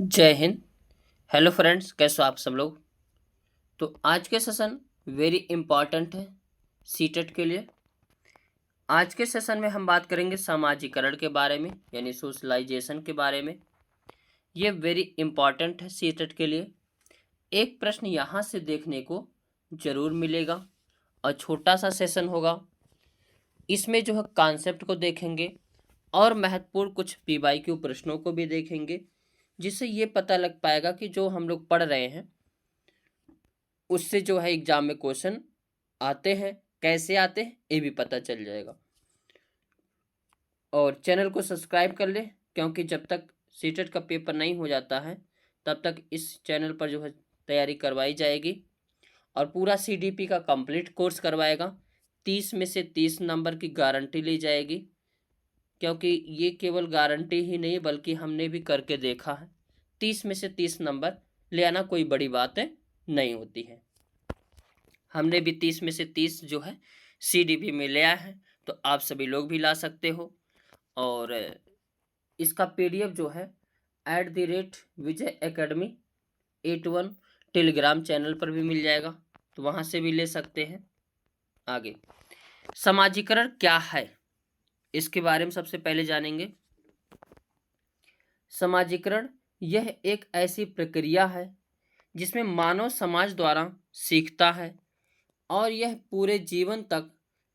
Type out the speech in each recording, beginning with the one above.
जय Hind. Hello friends, कैसे हो आप सब लोग। तो आज के सेशन वेरी इम्पॉर्टेंट है सीटेट के लिए। आज के सेशन में हम बात करेंगे सामाजिकरण के बारे में, यानी सोशलाइजेशन के बारे में। ये वेरी इम्पॉर्टेंट है सीटेट के लिए। एक प्रश्न यहाँ से देखने को जरूर मिलेगा और छोटा सा सेशन होगा। इसमें जो है कॉन्सेप्ट को देखेंगे और महत्वपूर्ण कुछ पीवाईक्यू प्रश्नों को भी देखेंगे, जिससे ये पता लग पाएगा कि जो हम लोग पढ़ रहे हैं उससे जो है एग्जाम में क्वेश्चन आते हैं, कैसे आते हैं ये भी पता चल जाएगा। और चैनल को सब्सक्राइब कर ले, क्योंकि जब तक सीटेट का पेपर नहीं हो जाता है तब तक इस चैनल पर जो है तैयारी करवाई जाएगी और पूरा सीडीपी का कंप्लीट कोर्स करवाएगा। 30 में से 30 नंबर की गारंटी ली जाएगी, क्योंकि ये केवल गारंटी ही नहीं बल्कि हमने भी करके देखा है। 30 में से 30 नंबर ले आना कोई बड़ी बात है नहीं होती है। हमने भी 30 में से 30 जो है सीडीपी में ले आया है, तो आप सभी लोग भी ला सकते हो। और इसका पीडीएफ जो है @विजय एकेडमी 81 टेलीग्राम चैनल पर भी मिल जाएगा, तो वहाँ से भी ले सकते हैं। आगे समाजीकरण क्या है इसके बारे में सबसे पहले जानेंगे। समाजीकरण यह एक ऐसी प्रक्रिया है जिसमें मानव समाज द्वारा सीखता है और यह पूरे जीवन तक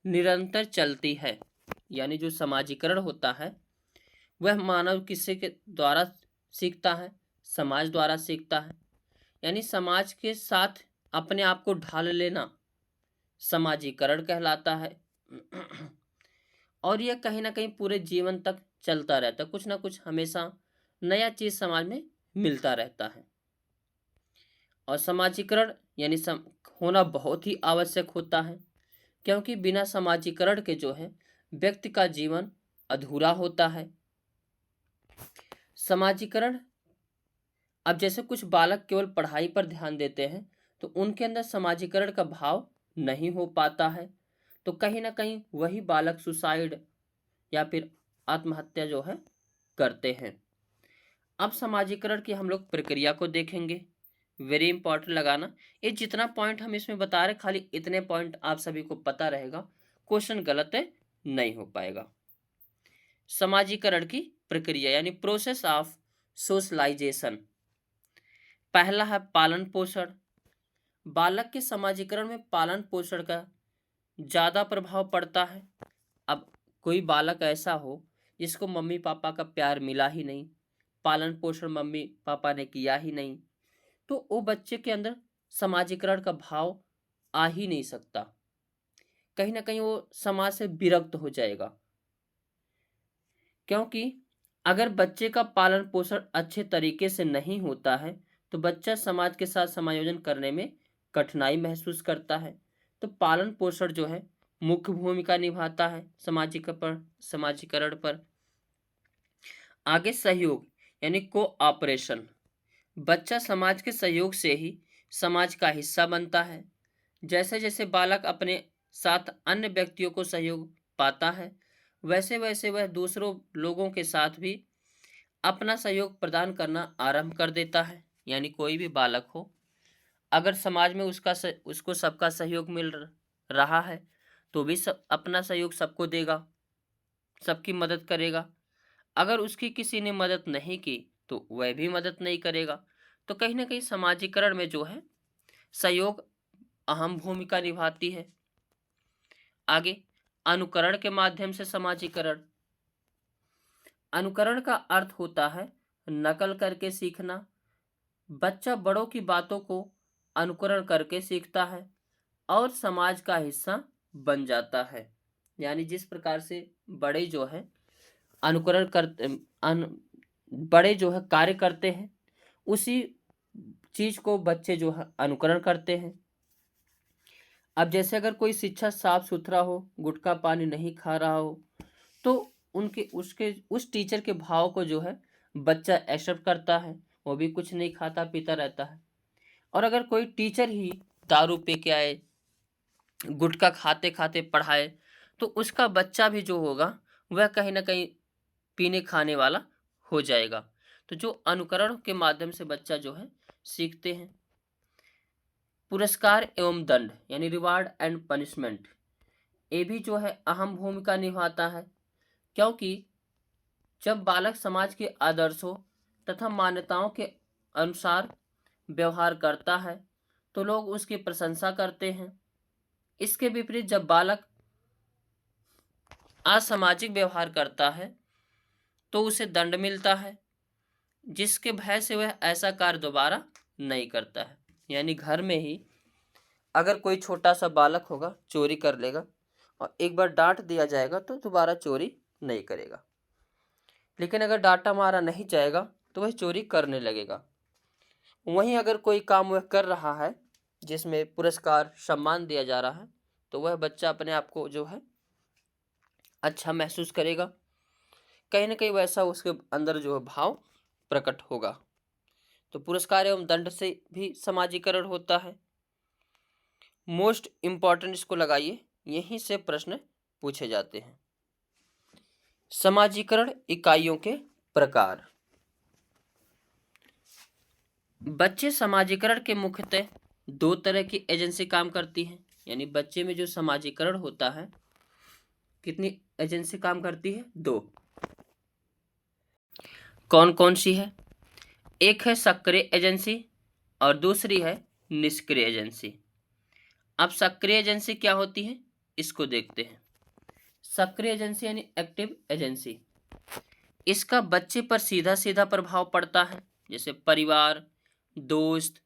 निरंतर चलती है। यानी जो समाजीकरण होता है वह मानव किसी के द्वारा सीखता है, समाज द्वारा सीखता है। यानी समाज के साथ अपने आप को ढाल लेना समाजीकरण कहलाता है। और यह कहीं ना कहीं पूरे जीवन तक चलता रहता है, कुछ ना कुछ हमेशा नया चीज समाज में मिलता रहता है। और समाजीकरण यानी होना बहुत ही आवश्यक होता है, क्योंकि बिना समाजीकरण के जो है व्यक्ति का जीवन अधूरा होता है। समाजीकरण, अब जैसे कुछ बालक केवल पढ़ाई पर ध्यान देते हैं तो उनके अंदर समाजीकरण का भाव नहीं हो पाता है, तो कहीं ना कहीं वही बालक सुसाइड या फिर आत्महत्या जो है करते हैं। अब समाजीकरण की हम लोग प्रक्रिया को देखेंगे। वेरी इंपॉर्टेंट लगाना, ये जितना पॉइंट हम इसमें बता रहे खाली इतने पॉइंट आप सभी को पता रहेगा, क्वेश्चन गलत है नहीं हो पाएगा। समाजीकरण की प्रक्रिया यानी प्रोसेस ऑफ सोशलाइजेशन। पहला है पालन पोषण। बालक के समाजीकरण में पालन पोषण का ज्यादा प्रभाव पड़ता है। अब कोई बालक ऐसा हो जिसको मम्मी पापा का प्यार मिला ही नहीं, पालन पोषण मम्मी पापा ने किया ही नहीं, तो वो बच्चे के अंदर समाजीकरण का भाव आ ही नहीं सकता। कहीं ना कहीं वो समाज से विरक्त हो जाएगा, क्योंकि अगर बच्चे का पालन पोषण अच्छे तरीके से नहीं होता है तो बच्चा समाज के साथ समायोजन करने में कठिनाई महसूस करता है। तो पालन पोषण जो है मुख्य भूमिका निभाता है समाजीकरण पर। आगे सहयोग यानी कोऑपरेशन। बच्चा समाज के सहयोग से ही समाज का हिस्सा बनता है। जैसे जैसे बालक अपने साथ अन्य व्यक्तियों को सहयोग पाता है वैसे वैसे वह दूसरों लोगों के साथ भी अपना सहयोग प्रदान करना आरंभ कर देता है। यानी कोई भी बालक हो, अगर समाज में उसको सबका सहयोग मिल रहा है तो भी अपना सहयोग सबको देगा, सबकी मदद करेगा। अगर उसकी किसी ने मदद नहीं की तो वह भी मदद नहीं करेगा। तो कहीं ना कहीं समाजीकरण में जो है सहयोग अहम भूमिका निभाती है। आगे अनुकरण के माध्यम से समाजीकरण। अनुकरण का अर्थ होता है नकल करके सीखना। बच्चा बड़ों की बातों को अनुकरण करके सीखता है और समाज का हिस्सा बन जाता है। यानी जिस प्रकार से बड़े जो है अनुकरण करते बड़े जो है कार्य करते हैं, उसी चीज को बच्चे जो है अनुकरण करते हैं। अब जैसे अगर कोई शिक्षक साफ सुथरा हो, गुटखा पानी नहीं खा रहा हो, तो उनके उसके उस टीचर के भाव को जो है बच्चा एक्सेप्ट करता है, वो भी कुछ नहीं खाता पीता रहता है। और अगर कोई टीचर ही दारू पी के आए, गुटखा खाते खाते पढ़ाए, तो उसका बच्चा भी जो होगा वह कहीं ना कहीं पीने खाने वाला हो जाएगा। तो जो अनुकरण के माध्यम से बच्चा जो है सीखते हैं। पुरस्कार एवं दंड यानी रिवार्ड एंड पनिशमेंट, ये भी जो है अहम भूमिका निभाता है, क्योंकि जब बालक समाज के आदर्शों तथा मान्यताओं के अनुसार व्यवहार करता है तो लोग उसकी प्रशंसा करते हैं। इसके विपरीत जब बालक असामाजिक व्यवहार करता है तो उसे दंड मिलता है, जिसके भय से वह ऐसा कार्य दोबारा नहीं करता है। यानी घर में ही अगर कोई छोटा सा बालक होगा, चोरी कर लेगा और एक बार डांट दिया जाएगा तो दोबारा चोरी नहीं करेगा, लेकिन अगर डांटा मारा नहीं जाएगा तो वह चोरी करने लगेगा। वहीं अगर कोई काम वह कर रहा है जिसमें पुरस्कार सम्मान दिया जा रहा है तो वह बच्चा अपने आप को जो है अच्छा महसूस करेगा, कहीं ना कहीं वैसा उसके अंदर जो है भाव प्रकट होगा। तो पुरस्कार एवं दंड से भी समाजीकरण होता है। मोस्ट इम्पॉर्टेंट इसको लगाइए, यहीं से प्रश्न पूछे जाते हैं। समाजीकरण इकाइयों के प्रकार। बच्चे समाजीकरण के मुख्यतः दो तरह की एजेंसी काम करती हैं। यानी बच्चे में जो समाजीकरण होता है, कितनी एजेंसी काम करती है? दो। कौन कौन सी है? एक है सक्रिय एजेंसी और दूसरी है निष्क्रिय एजेंसी। अब सक्रिय एजेंसी क्या होती है इसको देखते हैं। सक्रिय एजेंसी यानी एक्टिव एजेंसी, इसका बच्चे पर सीधा सीधा प्रभाव पड़ता है, जैसे परिवार, दोस्त,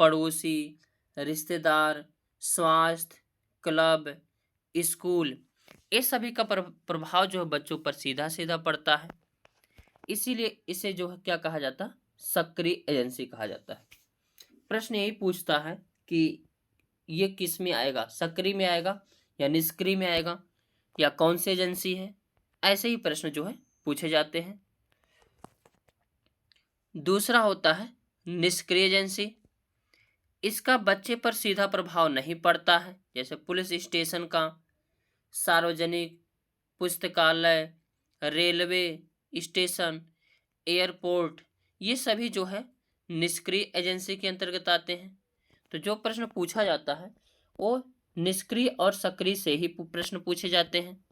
पड़ोसी, रिश्तेदार, स्वास्थ्य, क्लब, स्कूल, ये सभी का प्रभाव जो है बच्चों पर सीधा सीधा पड़ता है। इसीलिए इसे जो है क्या कहा जाता है? सक्रिय एजेंसी कहा जाता है। प्रश्न यही पूछता है कि ये किस में आएगा, सक्रिय में आएगा या निष्क्रिय में आएगा या कौन सी एजेंसी है, ऐसे ही प्रश्न जो है पूछे जाते हैं। दूसरा होता है निष्क्रिय एजेंसी, इसका बच्चे पर सीधा प्रभाव नहीं पड़ता है, जैसे पुलिस स्टेशन का, सार्वजनिक पुस्तकालय, रेलवे स्टेशन, एयरपोर्ट, ये सभी जो है निष्क्रिय एजेंसी के अंतर्गत आते हैं। तो जो प्रश्न पूछा जाता है वो निष्क्रिय और सक्रिय से ही प्रश्न पूछे जाते हैं।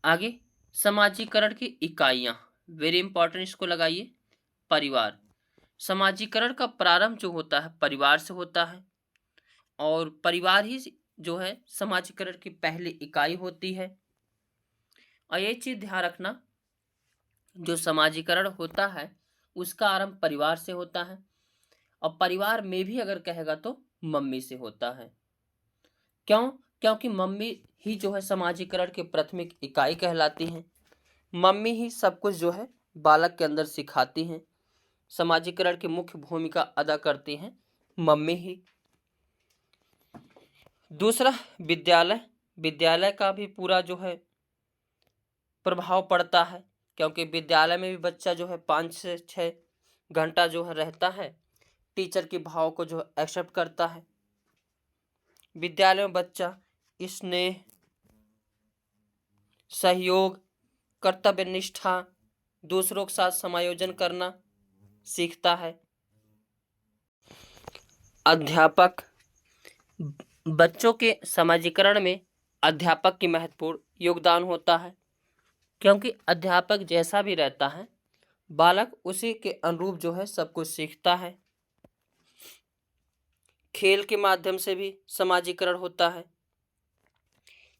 आगे समाजीकरण की इकाइयां, वेरी इंपॉर्टेंट, इसको लगाइए। परिवार, समाजीकरण का प्रारंभ जो होता है परिवार से होता है और परिवार ही जो है समाजीकरण की पहली इकाई होती है। और ये चीज ध्यान रखना, जो समाजीकरण होता है उसका आरंभ परिवार से होता है और परिवार में भी अगर कहेगा तो मम्मी से होता है। क्यों? क्योंकि मम्मी ही जो है समाजीकरण की प्राथमिक इकाई कहलाती हैं। मम्मी ही सब कुछ जो है बालक के अंदर सिखाती हैं। समाजीकरण की मुख्य भूमिका अदा करती हैं मम्मी ही। दूसरा विद्यालय, विद्यालय का भी पूरा जो है प्रभाव पड़ता है, क्योंकि विद्यालय में भी बच्चा जो है 5 से 6 घंटा जो है रहता है, टीचर के भाव को जो एक्सेप्ट करता है। विद्यालय में बच्चा स्नेह, सहयोग, कर्तव्य निष्ठा, दूसरों के साथ समायोजन करना सीखता है। अध्यापक, बच्चों के समाजीकरण में अध्यापक की महत्वपूर्ण योगदान होता है, क्योंकि अध्यापक जैसा भी रहता है बालक उसी के अनुरूप जो है सब कुछ सीखता है। खेल के माध्यम से भी समाजीकरण होता है।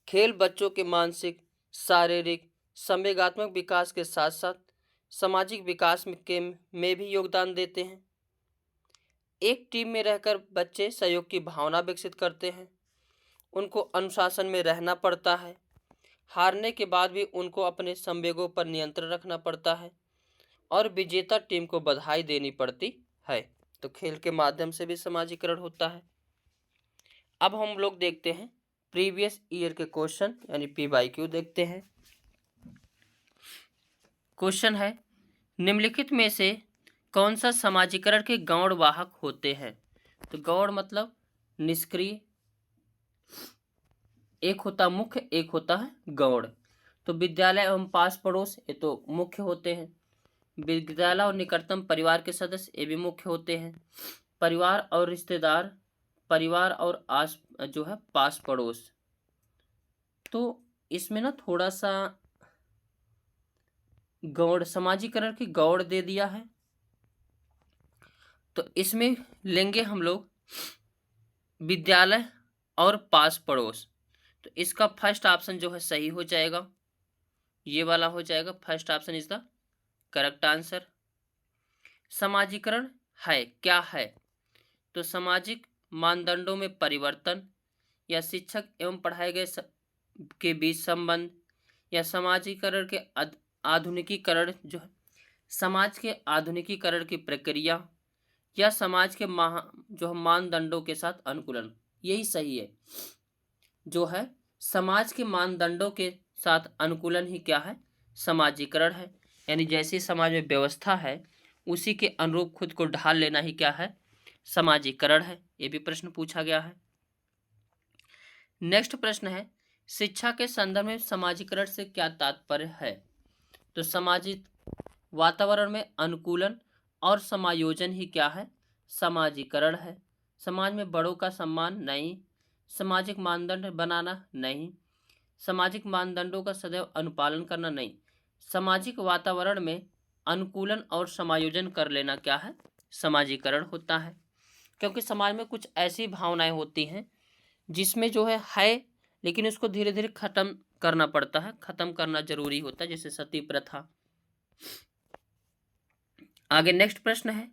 खेल बच्चों के मानसिक, शारीरिक, संवेगात्मक विकास के साथ साथ सामाजिक विकास में भी योगदान देते हैं। एक टीम में रहकर बच्चे सहयोग की भावना विकसित करते हैं। उनको अनुशासन में रहना पड़ता है। हारने के बाद भी उनको अपने संवेगों पर नियंत्रण रखना पड़ता है और विजेता टीम को बधाई देनी पड़ती है। तो खेल के माध्यम से भी समाजीकरण होता है। अब हम लोग देखते हैं प्रीवियस ईयर के क्वेश्चन यानी PYQ देखते हैं। क्वेश्चन है, निम्नलिखित में से कौन सा समाजीकरण के गौण वाहक होते हैं? तो गौण मतलब निष्क्रिय, एक होता मुख्य, एक होता है गौण। तो विद्यालय एवं पास पड़ोस ये तो मुख्य होते हैं। विद्यालय और निकटतम परिवार के सदस्य ये भी मुख्य होते हैं। परिवार और रिश्तेदार, परिवार और आस जो है पास पड़ोस। तो इसमें ना थोड़ा सा गौड़, सामाजिकरण की गौड़ दे दिया है, तो इसमें लेंगे हम लोग विद्यालय और पास पड़ोस। तो इसका फर्स्ट ऑप्शन जो है सही हो जाएगा, ये वाला हो जाएगा। First option is the correct answer. समाजीकरण है क्या है? तो सामाजिक मानदंडों में परिवर्तन, या शिक्षक एवं पढ़ाए गए के बीच संबंध, या समाजीकरण के आधुनिकीकरण जो है, समाज के आधुनिकीकरण की प्रक्रिया, या समाज के जो है मानदंडों के साथ अनुकूलन। यही सही है, जो है समाज के मानदंडों के साथ अनुकूलन ही क्या है? समाजीकरण है। यानी जैसी समाज में व्यवस्था है उसी के अनुरूप खुद को ढाल लेना ही क्या है? समाजीकरण है। ये भी प्रश्न पूछा गया है। नेक्स्ट प्रश्न है, शिक्षा के संदर्भ में समाजीकरण से क्या तात्पर्य है? तो सामाजिक वातावरण में अनुकूलन और समायोजन ही क्या है? समाजीकरण है। समाज में बड़ों का सम्मान नहीं, सामाजिक मानदंड बनाना नहीं, सामाजिक मानदंडों का सदैव अनुपालन करना नहीं, सामाजिक वातावरण में अनुकूलन और समायोजन कर लेना क्या है? समाजीकरण होता है। क्योंकि समाज में कुछ ऐसी भावनाएं होती हैं जिसमें जो है लेकिन उसको धीरे धीरे खत्म करना पड़ता है, खत्म करना जरूरी होता है, जैसे सती प्रथा। आगे नेक्स्ट प्रश्न है,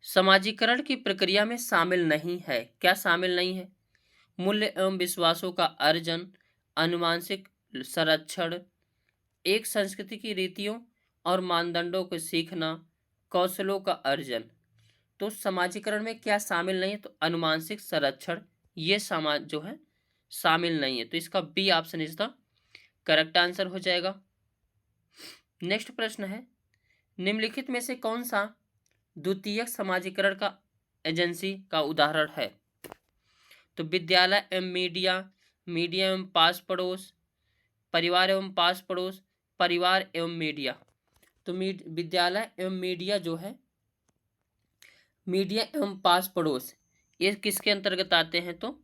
समाजीकरण की प्रक्रिया में शामिल नहीं है। क्या शामिल नहीं है? मूल्य एवं विश्वासों का अर्जन, अनुवांशिक संरक्षण, एक संस्कृति की रीतियों और मानदंडों को सीखना, कौशलों का अर्जन। तो समाजीकरण में क्या शामिल नहीं है? तो अनुवांशिक संरक्षण, ये समाज जो है शामिल नहीं है। तो इसका B option is the correct answer हो जाएगा। नेक्स्ट प्रश्न है, निम्नलिखित में से कौन सा द्वितीयक समाजीकरण का एजेंसी का उदाहरण है? तो विद्यालय एवं मीडिया, मीडिया एवं पास पड़ोस, परिवार एवं पास पड़ोस, परिवार एवं मीडिया। तो विद्यालय एवं मीडिया जो है, मीडिया एवं पास पड़ोस, ये किसके अंतर्गत आते हैं? तो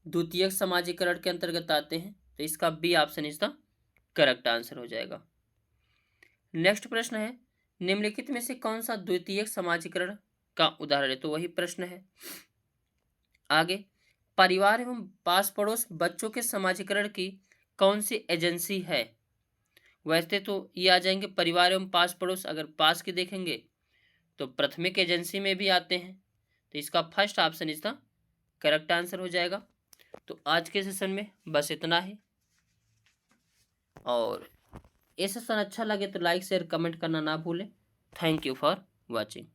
द्वितीयक समाजीकरण के अंतर्गत आते हैं। तो इसका B option is the correct answer हो जाएगा। नेक्स्ट प्रश्न है, निम्नलिखित में से कौन सा द्वितीयक समाजीकरण का उदाहरण है? तो वही प्रश्न है आगे, परिवार एवं पास पड़ोस बच्चों के समाजीकरण की कौन सी एजेंसी है? वैसे तो ये आ जाएंगे परिवार एवं पास पड़ोस। अगर पास की देखेंगे तो प्राथमिक एजेंसी में भी आते हैं। तो इसका फर्स्ट ऑप्शन इसका करेक्ट आंसर हो जाएगा। तो आज के सेशन में बस इतना ही, और ये सेशन अच्छा लगे तो लाइक शेयर कमेंट करना ना भूलें। Thank you for watching.